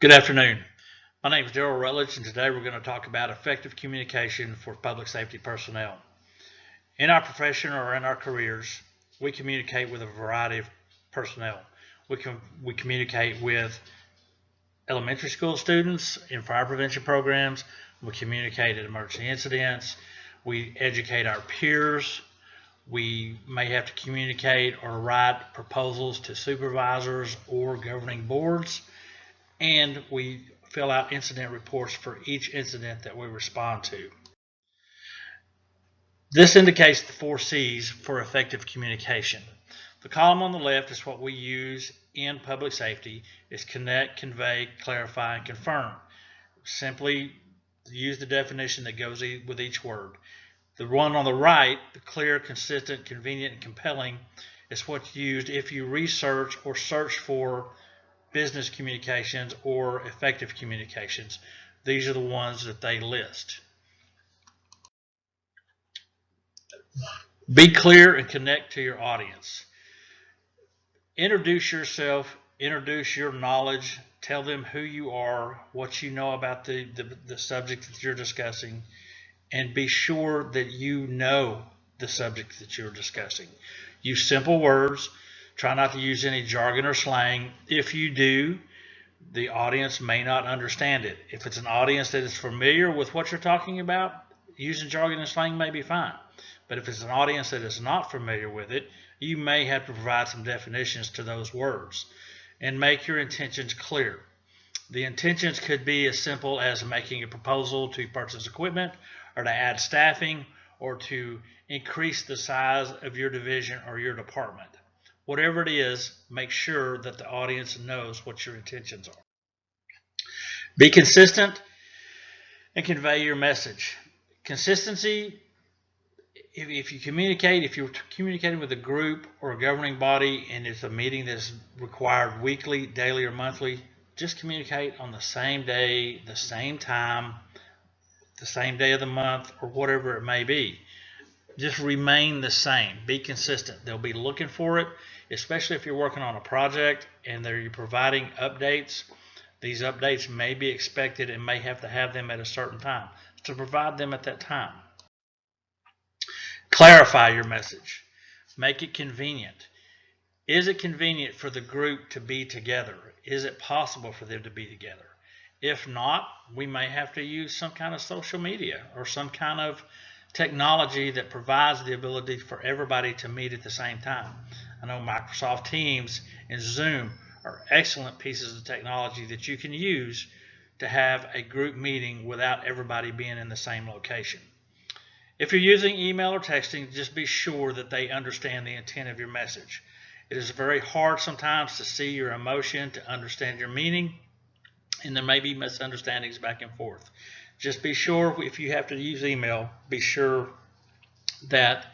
Good afternoon. My name is Daryl Rutledge, and today we're going to talk about effective communication for public safety personnel. In our profession or in our careers, we communicate with a variety of personnel. We communicate with elementary school students in fire prevention programs. We communicate at emergency incidents. We educate our peers. We may have to communicate or write proposals to supervisors or governing boards. And we fill out incident reports for each incident that we respond to. This indicates the 4 C's for effective communication. The column on the left is what we use in public safety. It's connect, convey, clarify, and confirm. Simply use the definition that goes with each word. The one on the right, the clear, consistent, convenient, and compelling, is what's used if you research or search for business communications or effective communications. These are the ones that they list. Be clear and connect to your audience. Introduce yourself, introduce your knowledge, tell them who you are, what you know about the subject that you're discussing, and be sure that you know the subject that you're discussing. Use simple words. Try not to use any jargon or slang. If you do, the audience may not understand it. If it's an audience that is familiar with what you're talking about, using jargon and slang may be fine. But if it's an audience that is not familiar with it, you may have to provide some definitions to those words and make your intentions clear. The intentions could be as simple as making a proposal to purchase equipment or to add staffing or to increase the size of your division or your department. Whatever it is, make sure that the audience knows what your intentions are. Be consistent and convey your message. Consistency, if you're communicating with a group or a governing body and it's a meeting that's required weekly, daily, or monthly, just communicate on the same day, the same time, the same day of the month, or whatever it may be. Just remain the same. Be consistent. They'll be looking for it, especially if you're working on a project and you're providing updates. These updates may be expected and may have to have them at a certain time. So provide them at that time. Clarify your message. Make it convenient. Is it convenient for the group to be together? Is it possible for them to be together? If not, we may have to use some kind of social media or some kind of technology that provides the ability for everybody to meet at the same time. I know Microsoft Teams and Zoom are excellent pieces of technology that you can use to have a group meeting without everybody being in the same location. If you're using email or texting, just be sure that they understand the intent of your message. It is very hard sometimes to see your emotion, to understand your meaning, and there may be misunderstandings back and forth. Just be sure, if you have to use email, be sure that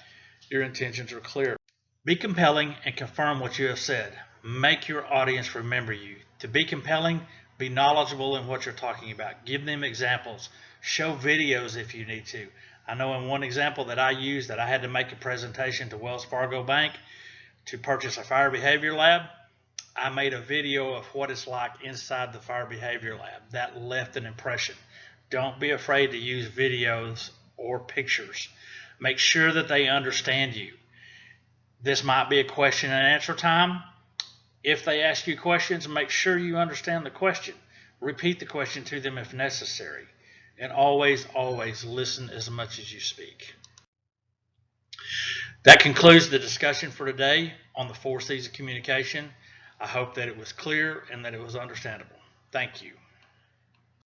your intentions are clear. Be compelling and confirm what you have said. Make your audience remember you. To be compelling, be knowledgeable in what you're talking about. Give them examples. Show videos if you need to. I know in one example that I used that I had to make a presentation to Wells Fargo Bank to purchase a fire behavior lab. I made a video of what it's like inside the fire behavior lab. That left an impression. Don't be afraid to use videos or pictures. Make sure that they understand you. This might be a question and answer time. If they ask you questions, make sure you understand the question. Repeat the question to them if necessary. And always, always listen as much as you speak. That concludes the discussion for today on the 4 C's of communication. I hope that it was clear and that it was understandable. Thank you.